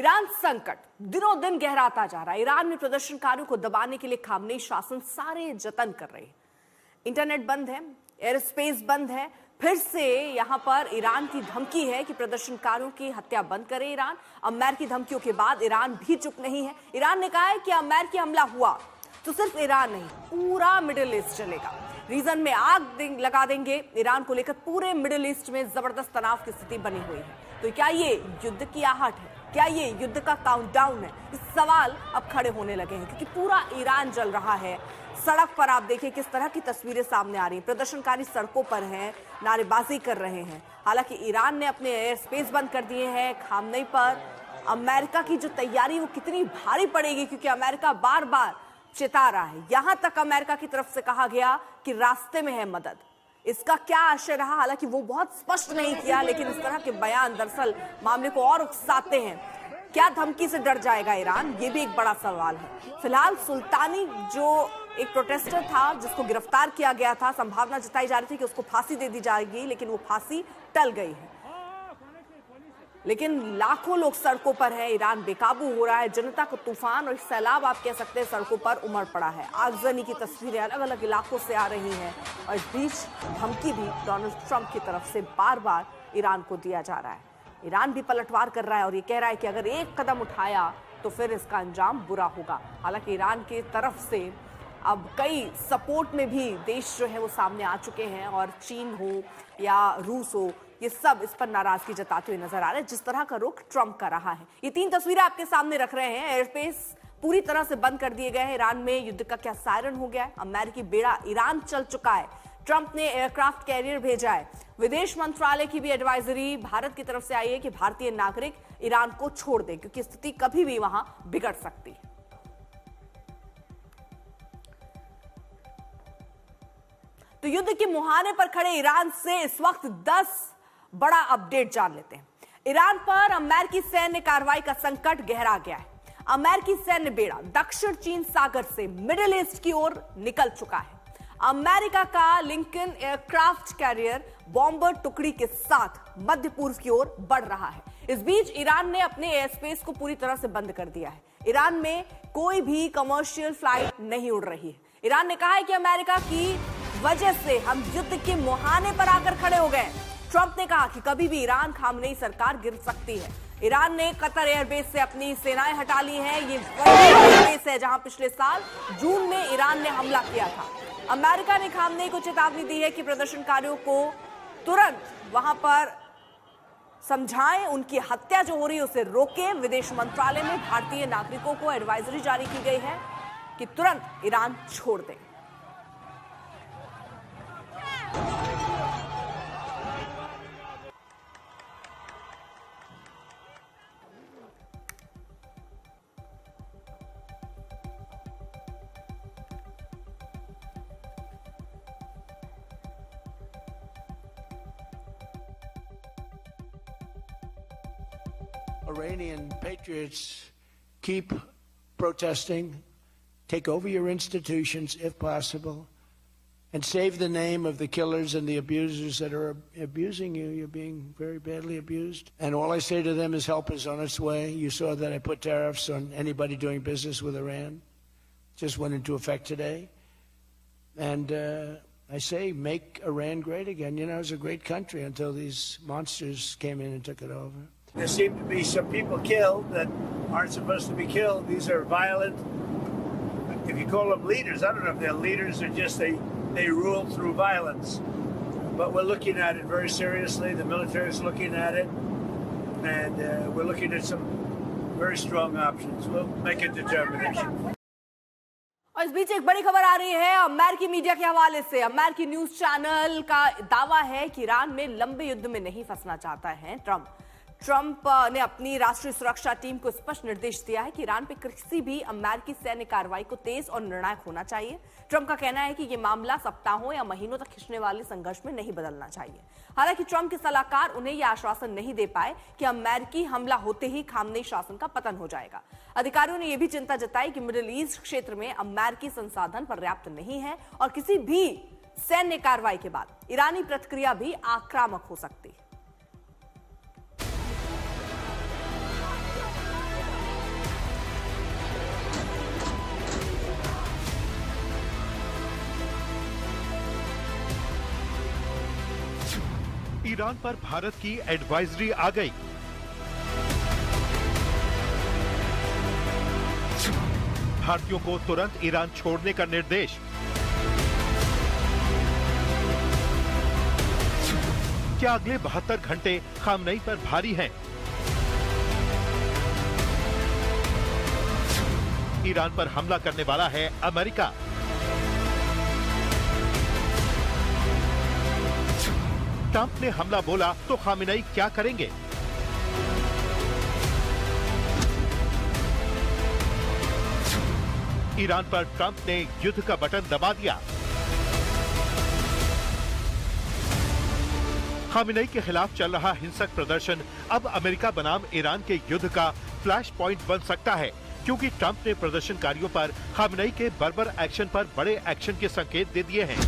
Iran संकट दिनों दिन गहराता जा रहा है। ईरान में प्रदर्शनकारियों को दबाने के लिए खामनेई शासन सारे जतन कर रहे हैं। इंटरनेट बंद है, एयर स्पेस बंद है। फिर से यहां पर ईरान की धमकी है कि प्रदर्शनकारियों की हत्या बंद करे ईरान। अमेरिकी धमकियों के बाद ईरान भी चुप नहीं है। ईरान ने कहा है कि अमेरिकी हमला हुआ तो सिर्फ ईरान नहीं, पूरा मिडिल ईस्ट चलेगा। रीजन में आग लगा देंगे। ईरान को लेकर पूरे मिडिल ईस्ट में जबरदस्त तनाव की स्थिति बनी हुई है। तो क्या ये युद्ध की आहट है? क्या ये युद्ध का काउंटडाउन है? इस सवाल अब खड़े होने लगे हैं क्योंकि पूरा ईरान जल रहा है। सड़क पर आप देखिए किस तरह की तस्वीरें सामने आ रही हैं। प्रदर्शनकारी सड़कों पर हैं, नारेबाजी कर रहे हैं। हालांकि ईरान ने अपने एयर स्पेस बंद कर दिए हैं। खामनेई पर अमेरिका की जो तैयारी वो कितनी भारी पड़ेगी, क्योंकि अमेरिका बार बार चेता रहा है। यहां तक अमेरिका की तरफ से कहा गया कि रास्ते में है मदद। इसका क्या आशय रहा, हालांकि वो बहुत स्पष्ट नहीं किया, लेकिन इस तरह के बयान दरअसल मामले को और उकसाते हैं। क्या धमकी से डर जाएगा ईरान? ये भी एक बड़ा सवाल है। फिलहाल सुल्तानी जो एक प्रोटेस्टर था जिसको गिरफ्तार किया गया था, संभावना जताई जा रही थी कि उसको फांसी दे दी जाएगी, लेकिन वो फांसी टल गई है। लेकिन लाखों लोग सड़कों पर हैं। ईरान बेकाबू हो रहा है। जनता को तूफान और सैलाब आप कह सकते हैं सड़कों पर उमड़ पड़ा है। आगजनी की तस्वीरें अलग अलग इलाकों से आ रही हैं और इस बीच धमकी भी डोनाल्ड ट्रंप की तरफ से बार बार ईरान को दिया जा रहा है। ईरान भी पलटवार कर रहा है और ये कह रहा है कि अगर एक कदम उठाया तो फिर इसका अंजाम बुरा होगा। हालांकि ईरान की तरफ से अब कई सपोर्ट में भी देश जो है वो सामने आ चुके हैं और चीन हो या रूस हो, ये सब इस पर नाराजगी जताते हुए नजर आ रहे हैं जिस तरह का रुख ट्रंप का रहा है। ये तीन तस्वीरें आपके सामने रख रहे हैं। एयरस्पेस पूरी तरह से बंद कर दिए गए हैं। ईरान में युद्ध का क्या सायरन हो गया है। अमेरिकी बेड़ा ईरान चल चुका है। ट्रंप ने एयरक्राफ्ट कैरियर भेजा है। विदेश मंत्रालय की भी एडवाइजरी भारत की तरफ से आई है कि भारतीय नागरिक ईरान को छोड़ दें, क्योंकि स्थिति कभी भी वहां बिगड़ सकती है। तो युद्ध के मुहाने पर खड़े ईरान से इस वक्त 10 बड़ा अपडेट जान लेते हैं। ईरान पर अमेरिकी सैन्य कार्रवाई का संकट गहरा गया है। अमेरिकी सैन्य बेड़ा दक्षिण चीन सागर से मिडिल ईस्ट की ओर निकल चुका है। अमेरिका का लिंकन एयरक्राफ्ट कैरियर बॉम्बर टुकड़ी के साथ मध्य पूर्व की ओर बढ़ रहा है। इस बीच ईरान ने अपने एयर स्पेस को पूरी तरह से बंद कर दिया है। ईरान में कोई भी कमर्शियल फ्लाइट नहीं उड़ रही है। ईरान ने कहा है कि अमेरिका की वजह से हम युद्ध के मुहाने पर आकर खड़े हो गए। ट्रंप ने कहा कि कभी भी ईरान खामनेई सरकार गिर सकती है। ईरान ने कतर एयरबेस से अपनी सेनाएं हटा ली हैं। ये वही एयरबेस है जहां पिछले साल जून में ईरान ने हमला किया था। अमेरिका ने खामनेई को चेतावनी दी है कि प्रदर्शनकारियों को तुरंत वहां पर समझाएं, उनकी हत्या जो हो रही है उसे रोकें। विदेश मंत्रालय में भारतीय नागरिकों को एडवाइजरी जारी की गई है कि तुरंत ईरान छोड़ दें। Iranian patriots keep protesting, take over your institutions if possible, and save the name of the killers and the abusers that are abusing you. You're being very badly abused. And all I say to them is help is on its way. You saw that I put tariffs on anybody doing business with Iran. Just went into effect today. And I say make Iran great again. You know, it was a great country until these monsters came in and took it over. There seem to be some people killed that aren't supposed to be killed. These are violent, if you call them leaders, I don't know if they're leaders or just they rule through violence. But we're looking at it very seriously. The military is looking at it. And we're looking at some very strong options. We'll make a determination. और इस बीच एक बड़ी खबर आ रही है अमेरिकी media के हवाले से। अमेरिकी न्यूज चैनल का दावा है कि ईरान में लंबे युद्ध में नहीं फंसना चाहता है ट्रंप ने अपनी राष्ट्रीय सुरक्षा टीम को स्पष्ट निर्देश दिया है कि ईरान पे किसी भी अमेरिकी सैन्य कार्रवाई को तेज और निर्णायक होना चाहिए। ट्रंप का कहना है कि यह मामला सप्ताहों या महीनों तक खिंचने वाले संघर्ष में नहीं बदलना चाहिए। हालांकि ट्रंप के सलाहकार उन्हें यह आश्वासन नहीं दे पाए कि अमेरिकी हमला होते ही खामनेई शासन का पतन हो जाएगा। अधिकारियों ने यह भी चिंता जताई कि मिडिल ईस्ट क्षेत्र में अमेरिकी संसाधन पर्याप्त नहीं है और किसी भी सैन्य कार्रवाई के बाद ईरानी प्रतिक्रिया भी आक्रामक हो सकती है। ईरान पर भारत की एडवाइजरी आ गई। भारतीयों को तुरंत ईरान छोड़ने का निर्देश। क्या अगले 72 घंटे खामनेई पर भारी हैं? ईरान पर हमला करने वाला है अमेरिका। ट्रंप ने हमला बोला तो खामेनेई क्या करेंगे? ईरान पर ट्रंप ने युद्ध का बटन दबा दिया। खामेनेई के खिलाफ चल रहा हिंसक प्रदर्शन अब अमेरिका बनाम ईरान के युद्ध का फ्लैश पॉइंट बन सकता है, क्योंकि ट्रंप ने प्रदर्शनकारियों पर खामेनेई के बर्बर एक्शन पर बड़े एक्शन के संकेत दे दिए हैं।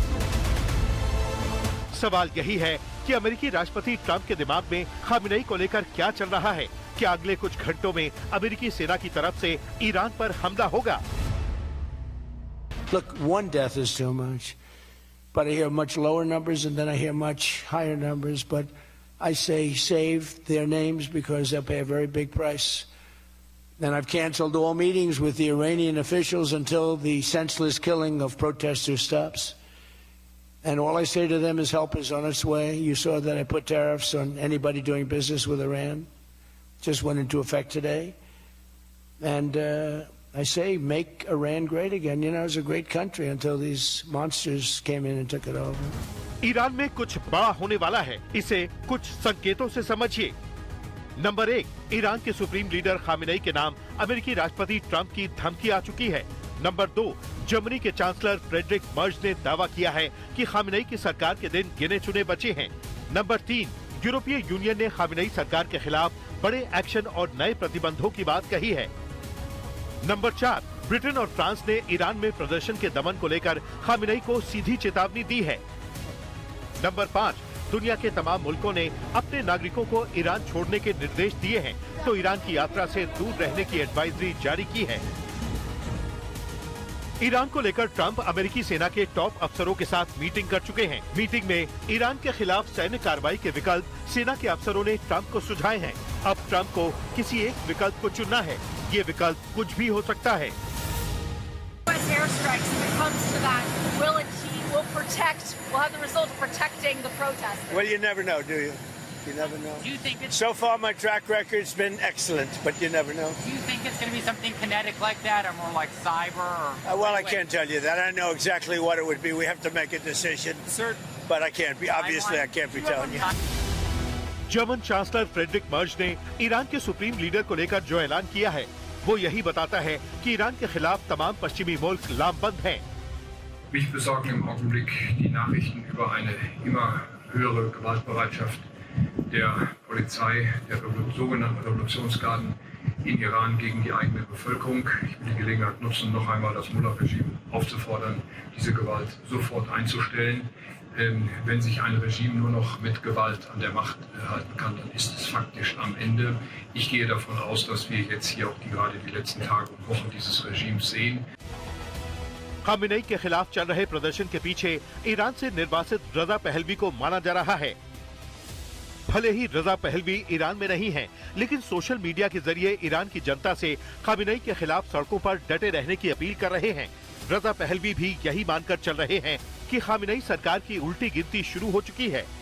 सवाल यही है कि अमेरिकी राष्ट्रपति ट्रंप के दिमाग में खामेनेई को लेकर क्या चल रहा है? क्या अगले कुछ घंटों में अमेरिकी सेना की तरफ से ईरान पर हमला होगा? Look, one death is too much, but I hear much lower numbers and then I hear much higher numbers. But I say save their names because they'll pay a very big price. Then I've canceled all meetings with the Iranian officials until the senseless killing of protesters stops. And all I say to them is help is on its way. You saw that I put tariffs on anybody doing business with Iran. Just went into effect today. And I say make Iran great again. You know, it was a great country until these monsters came in and took it over. Iran में कुछ बड़ा होने वाला है, इसे कुछ संकेतों से समझिए। नंबर 1, ईरान के सुप्रीम लीडर खामेनेई के नाम अमेरिकी राष्ट्रपति ट्रंप की धमकी आ चुकी है। नंबर 2, जर्मनी के चांसलर फ्रेडरिक मर्ज ने दावा किया है कि खामेनेई की सरकार के दिन गिने चुने बचे हैं। नंबर 3, यूरोपीय यूनियन ने खामेनेई सरकार के खिलाफ बड़े एक्शन और नए प्रतिबंधों की बात कही है। नंबर 4, ब्रिटेन और फ्रांस ने ईरान में प्रदर्शन के दमन को लेकर खामेनेई को सीधी चेतावनी दी है। नंबर 5, दुनिया के तमाम मुल्कों ने अपने नागरिकों को ईरान छोड़ने के निर्देश दिए हैं, तो ईरान की यात्रा से दूर रहने की एडवाइजरी जारी की है। ईरान को लेकर ट्रंप अमेरिकी सेना के टॉप अफसरों के साथ मीटिंग कर चुके हैं। मीटिंग में ईरान के खिलाफ सैन्य कार्रवाई के विकल्प सेना के अफसरों ने ट्रंप को सुझाए हैं। अब ट्रंप को किसी एक विकल्प को चुनना है। ये विकल्प कुछ भी हो सकता है। Well, you never know, do you? You never know. Do you think it's... So far, my track record's been excellent, but you never know. Do you think it's going to be something kinetic like that, or more like cyber? Or Well, I can't tell you that. I know exactly what it would be. We have to make a decision. Sir, But I can't be. Obviously, I can't be telling you. German chancellor Friedrich Merz ने Iran के supreme leader को लेकर जो ऐलान किया है, वो यही बताता है कि ईरान के खिलाफ तमाम पश्चिमी मुल्क लामबंद हैं। Mich besorgen im Augenblick die Nachrichten über eine immer höhere Gewaltbereitschaft der Polizei, der sogenannten Revolutionsgarden in Iran gegen die eigene Bevölkerung. Ich will die Gelegenheit nutzen, noch einmal das Mullah-Regime aufzufordern, diese Gewalt sofort einzustellen. Wenn sich ein Regime nur noch mit Gewalt an der Macht halten kann, dann ist es faktisch am Ende. Ich gehe davon aus, dass wir jetzt hier auch gerade die letzten Tage und Wochen dieses Regimes sehen. Khamenei के खिलाफ चल रहे प्रदर्शन के पीछे Iran से निर्वासित Reza Pahlavi को माना जा रहा है। भले ही रजा पहलवी ईरान में नहीं है, लेकिन सोशल मीडिया के जरिए ईरान की जनता से खामेनेई के खिलाफ सड़कों पर डटे रहने की अपील कर रहे हैं। रजा पहलवी भी यही मानकर चल रहे हैं कि खामेनेई सरकार की उल्टी गिनती शुरू हो चुकी है।